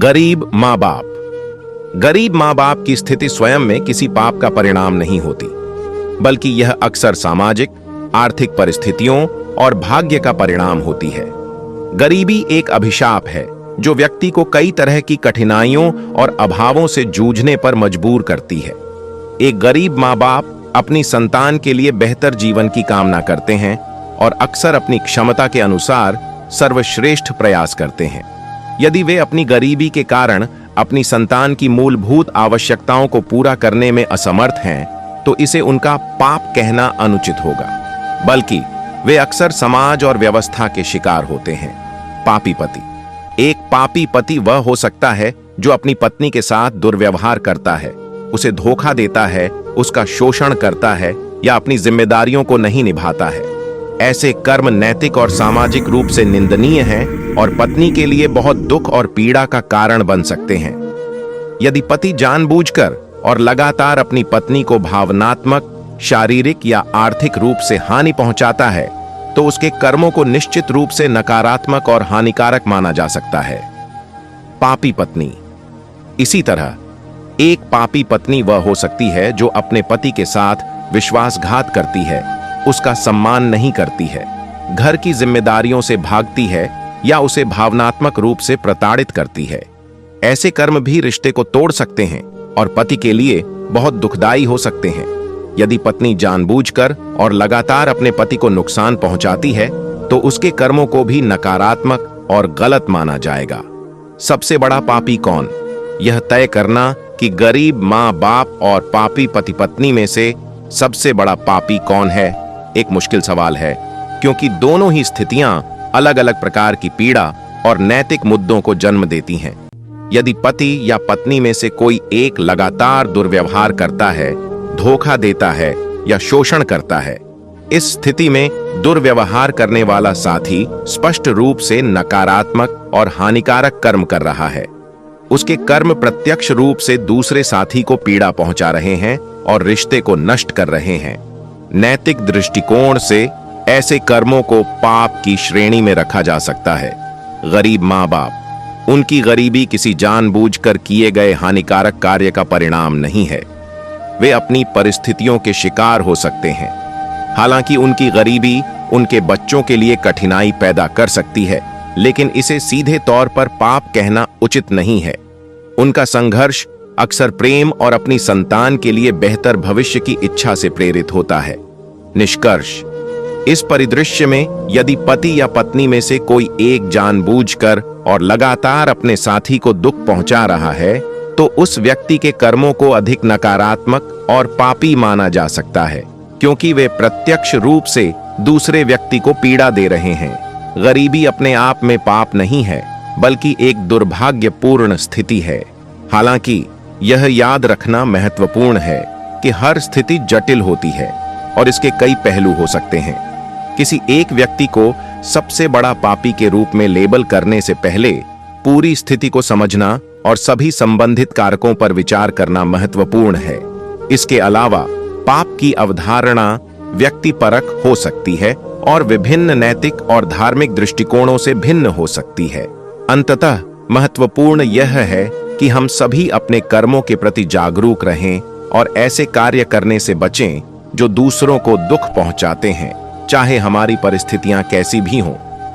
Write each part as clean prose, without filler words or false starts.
गरीब माँ बाप। गरीब माँ बाप की स्थिति स्वयं में किसी पाप का परिणाम नहीं होती, बल्कि यह अक्सर सामाजिक, आर्थिक परिस्थितियों और भाग्य का परिणाम होती है। गरीबी एक अभिशाप है जो व्यक्ति को कई तरह की कठिनाइयों और अभावों से जूझने पर मजबूर करती है। एक गरीब माँ बाप अपनी संतान के लिए बेहतर जीवन की कामना करते हैं और अक्सर अपनी क्षमता के अनुसार सर्वश्रेष्ठ प्रयास करते हैं। यदि वे अपनी गरीबी के कारण अपनी संतान की मूलभूत आवश्यकताओं को पूरा करने में असमर्थ हैं, तो इसे उनका पाप कहना अनुचित होगा, बल्कि वे अक्सर समाज और व्यवस्था के शिकार होते हैं। पापी पति। एक पापी पति वह हो सकता है जो अपनी पत्नी के साथ दुर्व्यवहार करता है, उसे धोखा देता है, उसका शोषण करता है या अपनी जिम्मेदारियों को नहीं निभाता है। ऐसे कर्म नैतिक और सामाजिक रूप से निंदनीय हैं और पत्नी के लिए बहुत दुख और पीड़ा का कारण बन सकते हैं। यदि पति जानबूझकर और लगातार अपनी पत्नी को भावनात्मक, शारीरिक या आर्थिक रूप से हानि पहुंचाता है, तो उसके कर्मों को निश्चित रूप से नकारात्मक और हानिकारक माना जा सकता है। पापी पत्नी। इसी तरह एक पापी पत्नी वह हो सकती है जो अपने पति के साथ विश्वासघात करती है, उसका सम्मान नहीं करती है, घर की जिम्मेदारियों से भागती है या उसे भावनात्मक रूप से प्रताड़ित करती है। ऐसे कर्म भी रिश्ते को तोड़ सकते हैं और पति के लिए बहुत दुखदाई हो सकते हैं। यदि पत्नी जानबूझकर और लगातार अपने पति को नुकसान पहुंचाती है, तो उसके कर्मों को भी नकारात्मक और गलत माना जाएगा। सबसे बड़ा पापी कौन? यह तय करना कि गरीब माँ बाप और पापी पति पत्नी में से सबसे बड़ा पापी कौन है, एक मुश्किल सवाल है, क्योंकि दोनों ही स्थितियां अलग अलग प्रकार की पीड़ा और नैतिक मुद्दों को जन्म देती हैं। यदि पति या पत्नी में से कोई एक लगातार दुर्व्यवहार करता है, धोखा देता है या शोषण करता है, इस स्थिति में दुर्व्यवहार करने वाला साथी स्पष्ट रूप से नकारात्मक और हानिकारक कर्म कर रहा है। उसके कर्म प्रत्यक्ष रूप से दूसरे साथी को पीड़ा पहुंचा रहे हैं और रिश्ते को नष्ट कर रहे हैं। नैतिक दृष्टिकोण से ऐसे कर्मों को पाप की श्रेणी में रखा जा सकता है। गरीब माँ बाप। उनकी गरीबी किसी जानबूझकर किए गए हानिकारक कार्य का परिणाम नहीं है। वे अपनी परिस्थितियों के शिकार हो सकते हैं। हालांकि उनकी गरीबी उनके बच्चों के लिए कठिनाई पैदा कर सकती है, लेकिन इसे सीधे तौर पर पाप कहना उचित नहीं है। उनका संघर्ष अक्सर प्रेम और अपनी संतान के लिए बेहतर भविष्य की इच्छा से प्रेरित होता है। निष्कर्ष। इस परिदृश्य में यदि पति या पत्नी में से कोई एक जानबूझकर और लगातार अपने साथी को दुख पहुंचा रहा है, तो उस व्यक्ति के कर्मों को अधिक नकारात्मक और पापी माना जा सकता है, क्योंकि वे प्रत्यक्ष रूप से दूसरे व्यक्ति को पीड़ा दे रहे हैं। गरीबी अपने आप में पाप नहीं है, बल्कि एक दुर्भाग्यपूर्ण स्थिति है। हालांकि यह याद रखना महत्वपूर्ण है कि हर स्थिति जटिल होती है और इसके कई पहलू हो सकते हैं। किसी एक व्यक्ति को सबसे बड़ा पापी के रूप में लेबल करने से पहले पूरी स्थिति को समझना और सभी संबंधित कारकों पर विचार करना महत्वपूर्ण है। इसके अलावा पाप की अवधारणा व्यक्तिपरक हो सकती है और विभिन्न नैतिक और धार्मिक दृष्टिकोणों से भिन्न हो सकती है। अंततः महत्वपूर्ण यह है कि हम सभी अपने कर्मों के प्रति जागरूक रहें और ऐसे कार्य करने से बचें जो दूसरों को दुख पहुंचाते हैं, चाहे हमारी परिस्थितियां कैसी भी हों।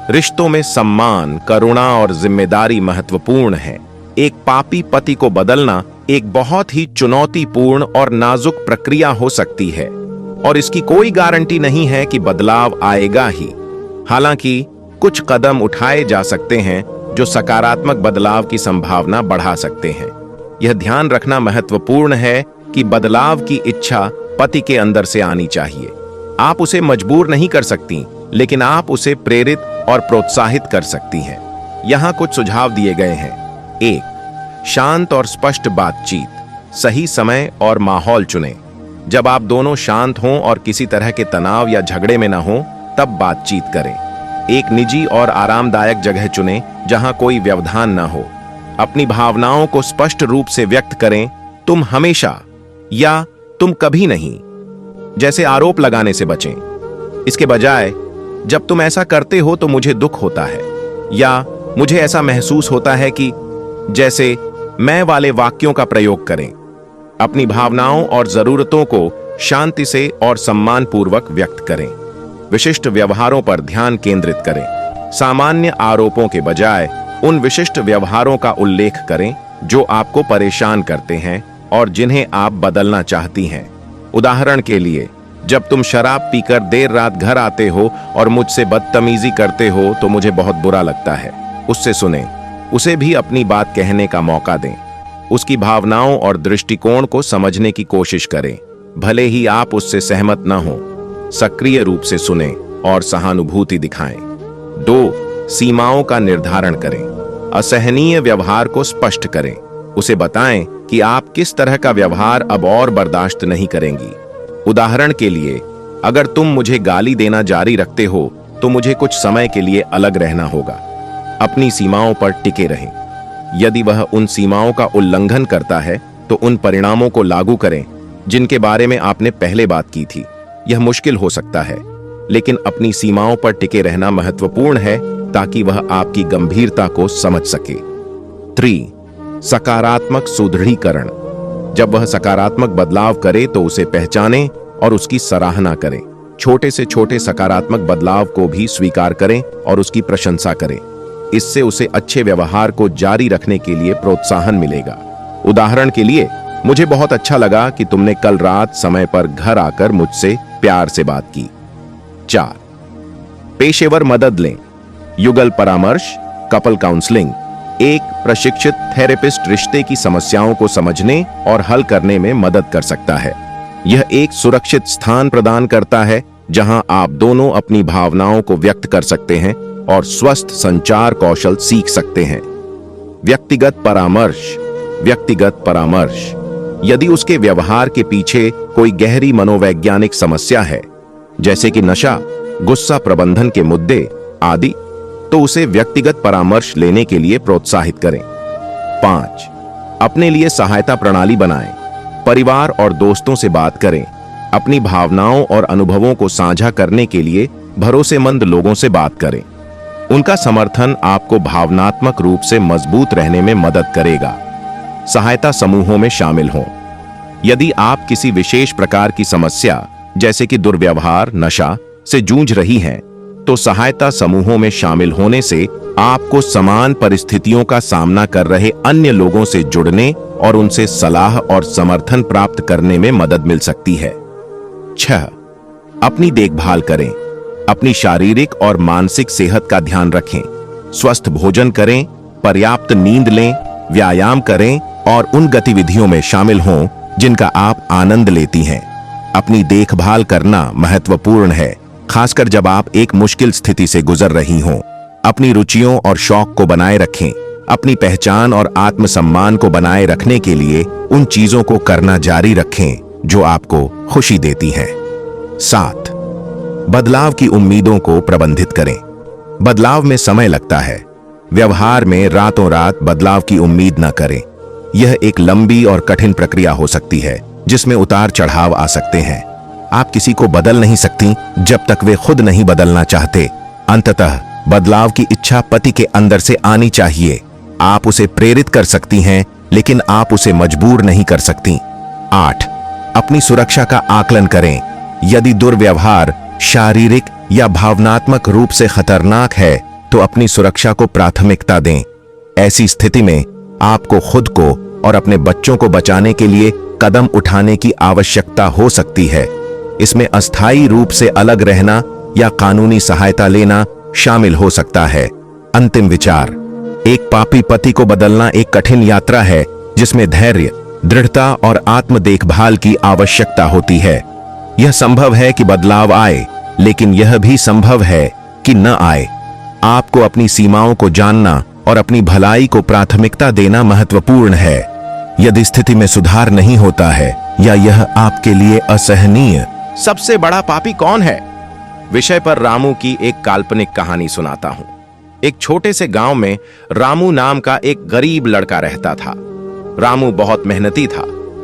रिश्तों में सम्मान, करुणा और जिम्मेदारी महत्वपूर्ण है। एक पापी पति को बदलना एक बहुत ही चुनौतीपूर्ण और नाजुक प्रक्रिया हो सकती है और इसकी कोई गारंटी नहीं है कि बदलाव आएगा ही। हालांकि कुछ कदम उठाए जा सकते हैं जो सकारात्मक बदलाव की संभावना बढ़ा सकते हैं। यह ध्यान रखना महत्वपूर्ण है कि बदलाव की इच्छा पति के अंदर से आनी चाहिए। आप उसे मजबूर नहीं कर सकती, लेकिन आप उसे प्रेरित और प्रोत्साहित कर सकती हैं। यहाँ कुछ सुझाव दिए गए हैं। 1. शांत और स्पष्ट बातचीत। सही समय और माहौल चुनें। जब आप दोनों शांत हों और किसी तरह के तनाव या झगड़े में न हों, तब बातचीत करें। एक निजी और आरामदायक जगह चुनें जहां कोई व्यवधान न हो। अपनी भावनाओं को स्पष्ट रूप से व्यक्त करें। तुम हमेशा या तुम कभी नहीं जैसे आरोप लगाने से बचें। इसके बजाय जब तुम ऐसा करते हो तो मुझे दुख होता है या मुझे ऐसा महसूस होता है कि जैसे मैं वाले वाक्यों का प्रयोग करें। अपनी भावनाओं और जरूरतों को शांति से और सम्मानपूर्वक व्यक्त करें। विशिष्ट व्यवहारों पर ध्यान केंद्रित करें। सामान्य आरोपों के बजाय उन विशिष्ट व्यवहारों का उल्लेख करें जो आपको परेशान करते हैं और जिन्हें आप बदलना चाहती हैं। उदाहरण के लिए, जब तुम शराब पीकर देर रात घर आते हो और मुझसे बदतमीजी करते हो तो मुझे बहुत बुरा लगता है। उससे सुने, उसे भी अपनी बात कहने का मौका दें। उसकी भावनाओं और दृष्टिकोण को समझने की कोशिश करें, भले ही आप उससे सहमत न हो। सक्रिय रूप से सुनें और सहानुभूति दिखाएं। 2. सीमाओं का निर्धारण करें। असहनीय व्यवहार को स्पष्ट करें। उसे बताएं कि आप किस तरह का व्यवहार अब और बर्दाश्त नहीं करेंगी। उदाहरण के लिए, अगर तुम मुझे गाली देना जारी रखते हो तो मुझे कुछ समय के लिए अलग रहना होगा। अपनी सीमाओं पर टिके रहें। यदि वह उन सीमाओं का उल्लंघन करता है तो उन परिणामों को लागू करें जिनके बारे में आपने पहले बात की थी। यह मुश्किल हो सकता है, लेकिन अपनी सीमाओं पर टिके रहना महत्वपूर्ण है ताकि वह आपकी गंभीरता को समझ सके। 3. सकारात्मक सुदृढ़ीकरण। जब वह सकारात्मक बदलाव करे तो उसे पहचानें और उसकी सराहना करें। छोटे से छोटे सकारात्मक बदलाव को भी स्वीकार करें और उसकी प्रशंसा करें। इससे उसे अच्छे व्यवहार को जारी रखने के लिए प्रोत्साहन मिलेगा। उदाहरण के लिए, मुझे बहुत अच्छा लगा कि तुमने कल रात समय पर घर आकर मुझसे प्यार से बात की। 4. पेशेवर मदद लें। युगल परामर्श, कपल काउंसलिंग। एक प्रशिक्षित थेरेपिस्ट रिश्ते की समस्याओं को समझने और हल करने में मदद कर सकता है। यह एक सुरक्षित स्थान प्रदान करता है जहां आप दोनों अपनी भावनाओं को व्यक्त कर सकते हैं और स्वस्थ संचार कौशल सीख सकते हैं। व्यक्तिगत परामर्श। व्यक्तिगत परामर्श। यदि उसके व्यवहार के पीछे कोई गहरी मनोवैज्ञानिक समस्या है, जैसे कि नशा, गुस्सा प्रबंधन के मुद्दे आदि, तो उसे व्यक्तिगत परामर्श लेने के लिए प्रोत्साहित करें। 5. अपने लिए सहायता प्रणाली बनाएं। परिवार और दोस्तों से बात करें। अपनी भावनाओं और अनुभवों को साझा करने के लिए भरोसेमंद लोगों से बात करें। उनका समर्थन आपको भावनात्मक रूप से मजबूत रहने में मदद करेगा। सहायता समूहों में शामिल हों। यदि आप किसी विशेष प्रकार की समस्या, जैसे कि दुर्व्यवहार, नशा से जूझ रही हैं, तो सहायता समूहों में शामिल होने से आपको समान परिस्थितियों का सामना कर रहे अन्य लोगों से जुड़ने और उनसे सलाह और समर्थन प्राप्त करने में मदद मिल सकती है। 6. अपनी देखभाल करें। अपनी शारीरिक और मानसिक सेहत का ध्यान रखें। स्वस्थ भोजन करें, पर्याप्त नींद लें, व्यायाम करें और उन गतिविधियों में शामिल हों जिनका आप आनंद लेती हैं। अपनी देखभाल करना महत्वपूर्ण है, खासकर जब आप एक मुश्किल स्थिति से गुजर रही हों। अपनी रुचियों और शौक को बनाए रखें। अपनी पहचान और आत्मसम्मान को बनाए रखने के लिए उन चीजों को करना जारी रखें जो आपको खुशी देती हैं। 7. बदलाव की उम्मीदों को प्रबंधित करें। बदलाव में समय लगता है। व्यवहार में रातों रात बदलाव की उम्मीद न करें। यह एक लंबी और कठिन प्रक्रिया हो सकती है जिसमें उतार चढ़ाव आ सकते हैं। आप किसी को बदल नहीं सकती जब तक वे खुद नहीं बदलना चाहते। अंततः बदलाव की इच्छा पति के अंदर से आनी चाहिए। आप उसे प्रेरित कर सकती हैं, लेकिन आप उसे मजबूर नहीं कर सकती। 8. अपनी सुरक्षा का आकलन करें। यदि दुर्व्यवहार शारीरिक या भावनात्मक रूप से खतरनाक है तो अपनी सुरक्षा को प्राथमिकता दें। ऐसी स्थिति में आपको खुद को और अपने बच्चों को बचाने के लिए कदम उठाने की आवश्यकता हो सकती है। इसमें अस्थायी रूप से अलग रहना या कानूनी सहायता लेना शामिल हो सकता है। अंतिम विचार। एक पापी पति को बदलना एक कठिन यात्रा है जिसमें धैर्य, दृढ़ता और आत्म देखभाल की आवश्यकता होती है। यह संभव है कि बदलाव आए, लेकिन यह भी संभव है कि न आए। आपको अपनी सीमाओं को जानना और अपनी भलाई को प्राथमिकता देना महत्वपूर्ण है। यदि स्थिति में सुधार नहीं होता है या यह आपके लिए असहनीय। सबसे बड़ा पापी कौन है विषय पर रामू की एक काल्पनिक कहानी सुनाता हूं। एक छोटे से गांव में रामू नाम का एक गरीब लड़का रहता था। रामू बहुत मेहनती था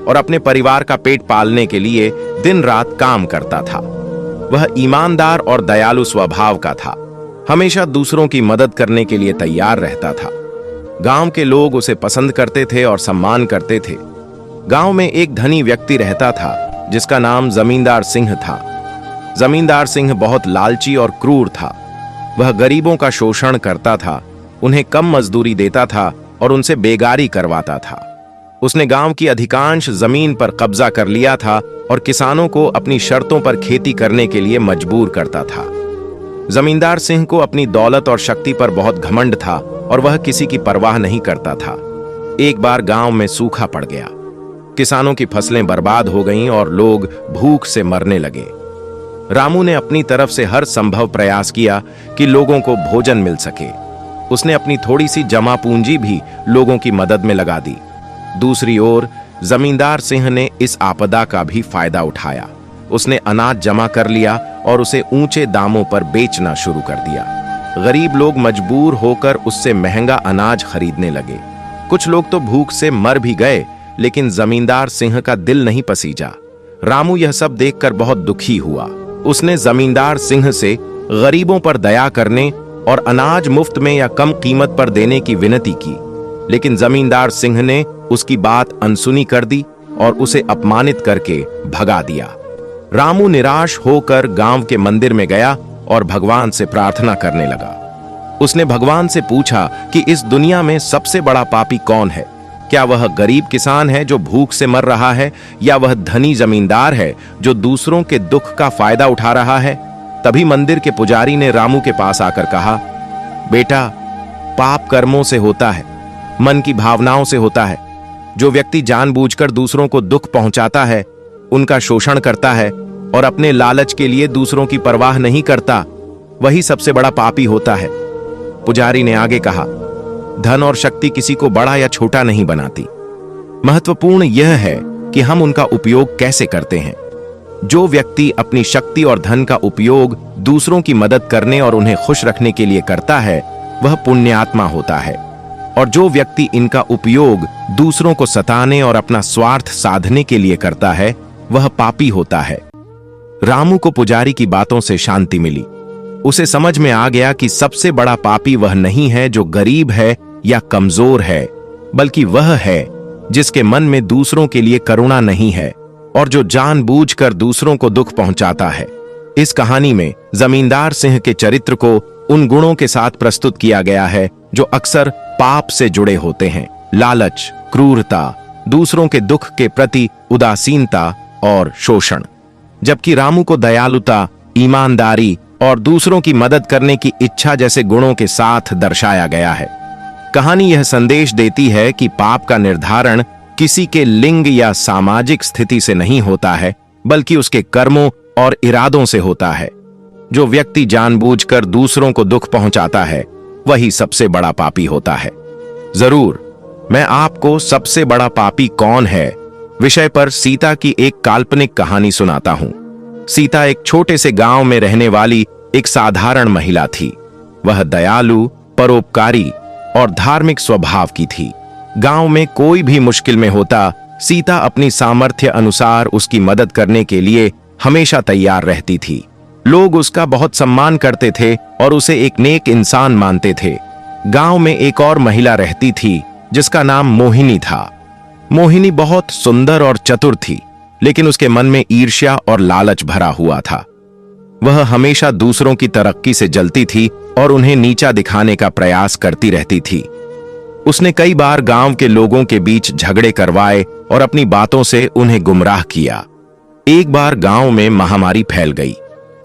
और अपने परिवार का पेट पालने के लिए दिन रात काम करता था। वह ईमानदार और दयालु स्वभाव का था, हमेशा दूसरों की मदद करने के लिए तैयार रहता था। गांव के लोग उसे पसंद करते थे और सम्मान करते थे। गांव में एक धनी व्यक्ति रहता था जिसका नाम जमींदार सिंह था। जमींदार सिंह बहुत लालची और क्रूर था। वह गरीबों का शोषण करता था, उन्हें कम मजदूरी देता था और उनसे बेगारी करवाता था। उसने गांव की अधिकांश जमीन पर कब्जा कर लिया था और किसानों को अपनी शर्तों पर खेती करने के लिए मजबूर करता था। जमींदार सिंह को अपनी दौलत और शक्ति पर बहुत घमंड था और वह किसी की परवाह नहीं करता था। एक बार गांव में सूखा पड़ गया। किसानों की फसलें बर्बाद हो गईं और लोग भूख से मरने लगे। रामू ने अपनी तरफ से हर संभव प्रयास किया कि लोगों को भोजन मिल सके। उसने अपनी थोड़ी सी जमा पूंजी भी लोगों की मदद में लगा दी। दूसरी ओर जमींदार सिंह ने इस आपदा का भी फायदा उठाया। उसने अनाज जमा कर लिया और उसे ऊंचे दामों पर बेचना शुरू कर दिया। गरीब लोग मजबूर होकर उससे महंगा अनाज खरीदने लगे। कुछ लोग तो भूख से मर भी गए, लेकिन जमींदार सिंह का दिल नहीं पसीजा। रामू यह सब देखकर बहुत दुखी हुआ। उसने जमींदार सिंह से गरीबों पर दया करने और अनाज मुफ्त में या कम कीमत पर देने की विनती की, लेकिन जमींदार सिंह ने उसकी बात अनसुनी कर दी और उसे अपमानित करके भगा दिया। रामू निराश होकर गांव के मंदिर में गया और भगवान से प्रार्थना करने लगा। उसने भगवान से पूछा कि इस दुनिया में सबसे बड़ा पापी कौन है? क्या वह गरीब किसान है जो भूख से मर रहा है, या वह धनी जमींदार है जो दूसरों के दुख का फायदा उठा रहा है? तभी मंदिर के पुजारी ने रामू के पास आकर कहा, बेटा, पाप कर्मों से होता है, मन की भावनाओं से होता है। जो व्यक्ति जानबूझकर दूसरों को दुख पहुंचाता है, उनका शोषण करता है और अपने लालच के लिए दूसरों की परवाह नहीं करता, वही सबसे बड़ा पापी होता है। पुजारी ने आगे कहा, धन और शक्ति किसी को बड़ा या छोटा नहीं बनाती। महत्वपूर्ण यह है कि हम उनका उपयोग कैसे करते हैं। जो व्यक्ति अपनी शक्ति और धन का उपयोग दूसरों की मदद करने और उन्हें खुश रखने के लिए करता है, वह पुण्यात्मा होता है, और जो व्यक्ति इनका उपयोग दूसरों को सताने और अपना स्वार्थ साधने के लिए करता है, वह पापी होता है। रामू को पुजारी की बातों से शांति मिली। उसे समझ में आ गया कि सबसे बड़ा पापी वह नहीं है जो गरीब है या कमजोर है, बल्कि वह है जिसके मन में दूसरों के लिए करुणा नहीं है और जो जानबूझकर दूसरों को दुख पहुंचाता है। इस कहानी में जमींदार सिंह के चरित्र को उन गुणों के साथ प्रस्तुत किया गया है जो अक्सर पाप से जुड़े होते हैं: लालच, क्रूरता, दूसरों के दुख के प्रति उदासीनता और शोषण। जबकि रामू को दयालुता, ईमानदारी और दूसरों की मदद करने की इच्छा जैसे गुणों के साथ दर्शाया गया है। कहानी यह संदेश देती है कि पाप का निर्धारण किसी के लिंग या सामाजिक स्थिति से नहीं होता है, बल्कि उसके कर्मों और इरादों से होता है। जो व्यक्ति जानबूझकर दूसरों को दुख पहुंचाता है, वही सबसे बड़ा पापी होता है। जरूर मैं आपको सबसे बड़ा पापी कौन है विषय पर सीता की एक काल्पनिक कहानी सुनाता हूं। सीता एक छोटे से गांव में रहने वाली एक साधारण महिला थी। वह दयालु, परोपकारी और धार्मिक स्वभाव की थी। गांव में कोई भी मुश्किल में होता, सीता अपनी सामर्थ्य अनुसार उसकी मदद करने के लिए हमेशा तैयार रहती थी। लोग उसका बहुत सम्मान करते थे और उसे एक नेक इंसान मानते थे। गांव में एक और महिला रहती थी जिसका नाम मोहिनी था। मोहिनी बहुत सुंदर और चतुर थी, लेकिन उसके मन में ईर्ष्या और लालच भरा हुआ था। वह हमेशा दूसरों की तरक्की से जलती थी और उन्हें नीचा दिखाने का प्रयास करती रहती थी। उसने कई बार गांव के लोगों के बीच झगड़े करवाए और अपनी बातों से उन्हें गुमराह किया। एक बार गांव में महामारी फैल गई।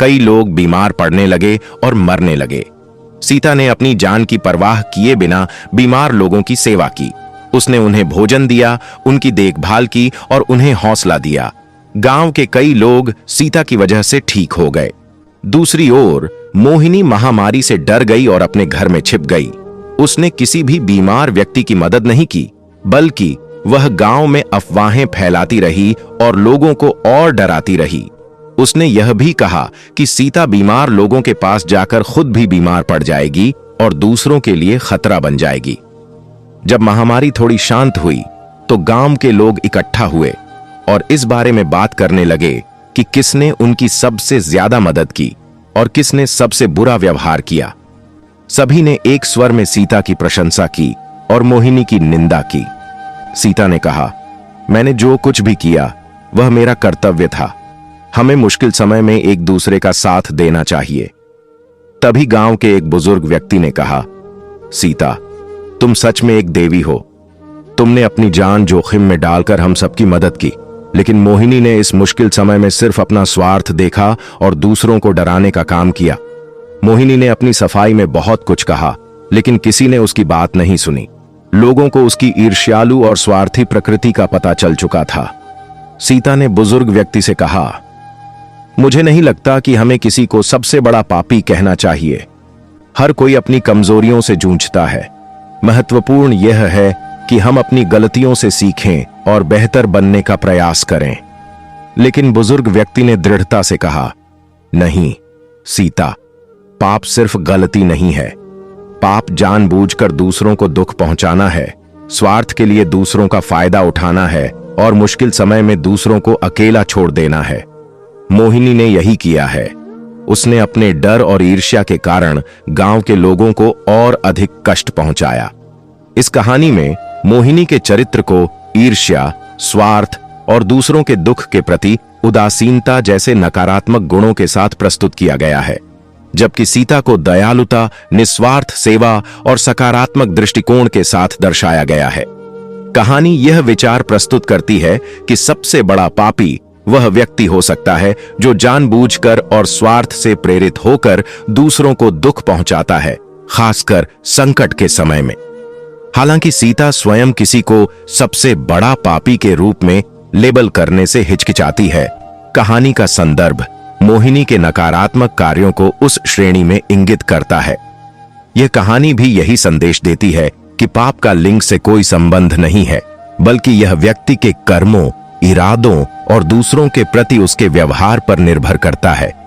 कई लोग बीमार पड़ने लगे और मरने लगे। सीता ने अपनी जान की परवाह किए बिना बीमार लोगों की सेवा की। उसने उन्हें भोजन दिया, उनकी देखभाल की और उन्हें हौसला दिया। गांव के कई लोग सीता की वजह से ठीक हो गए। दूसरी ओर मोहिनी महामारी से डर गई और अपने घर में छिप गई। उसने किसी भी बीमार व्यक्ति की मदद नहीं की, बल्कि वह गांव में अफवाहें फैलाती रही और लोगों को और डराती रही। उसने यह भी कहा कि सीता बीमार लोगों के पास जाकर खुद भी बीमार पड़ जाएगी और दूसरों के लिए खतरा बन जाएगी। जब महामारी थोड़ी शांत हुई तो गांव के लोग इकट्ठा हुए और इस बारे में बात करने लगे कि किसने उनकी सबसे ज्यादा मदद की और किसने सबसे बुरा व्यवहार किया। सभी ने एक स्वर में सीता की प्रशंसा की और मोहिनी की निंदा की। सीता ने कहा, मैंने जो कुछ भी किया वह मेरा कर्तव्य था। हमें मुश्किल समय में एक दूसरे का साथ देना चाहिए। तभी गांव के एक बुजुर्ग व्यक्ति ने कहा, सीता, तुम सच में एक देवी हो। तुमने अपनी जान जोखिम में डालकर हम सबकी मदद की, लेकिन मोहिनी ने इस मुश्किल समय में सिर्फ अपना स्वार्थ देखा और दूसरों को डराने का काम किया। मोहिनी ने अपनी सफाई में बहुत कुछ कहा, लेकिन किसी ने उसकी बात नहीं सुनी। लोगों को उसकी ईर्ष्यालु और स्वार्थी प्रकृति का पता चल चुका था। सीता ने बुजुर्ग व्यक्ति से कहा, मुझे नहीं लगता कि हमें किसी को सबसे बड़ा पापी कहना चाहिए। हर कोई अपनी कमजोरियों से जूझता है। महत्वपूर्ण यह है कि हम अपनी गलतियों से सीखें और बेहतर बनने का प्रयास करें। लेकिन बुजुर्ग व्यक्ति ने दृढ़ता से कहा, नहीं सीता, पाप सिर्फ गलती नहीं है। पाप जानबूझकर दूसरों को दुख पहुंचाना है, स्वार्थ के लिए दूसरों का फायदा उठाना है और मुश्किल समय में दूसरों को अकेला छोड़ देना है। मोहिनी ने यही किया है। उसने अपने डर और ईर्ष्या के कारण गांव के लोगों को और अधिक कष्ट पहुंचाया। इस कहानी में मोहिनी के चरित्र को ईर्ष्या, स्वार्थ और दूसरों के दुख के प्रति उदासीनता जैसे नकारात्मक गुणों के साथ प्रस्तुत किया गया है, जबकि सीता को दयालुता, निस्वार्थ सेवा और सकारात्मक दृष्टिकोण के साथ दर्शाया गया है। कहानी यह विचार प्रस्तुत करती है कि सबसे बड़ा पापी वह व्यक्ति हो सकता है जो जानबूझकर और स्वार्थ से प्रेरित होकर दूसरों को दुख पहुंचाता है, खासकर संकट के समय में। हालांकि सीता स्वयं किसी को सबसे बड़ा पापी के रूप में लेबल करने से हिचकिचाती है, कहानी का संदर्भ मोहिनी के नकारात्मक कार्यों को उस श्रेणी में इंगित करता है। यह कहानी भी यही संदेश देती है कि पाप का लिंग से कोई संबंध नहीं है, बल्कि यह व्यक्ति के कर्मों, इरादों और दूसरों के प्रति उसके व्यवहार पर निर्भर करता है।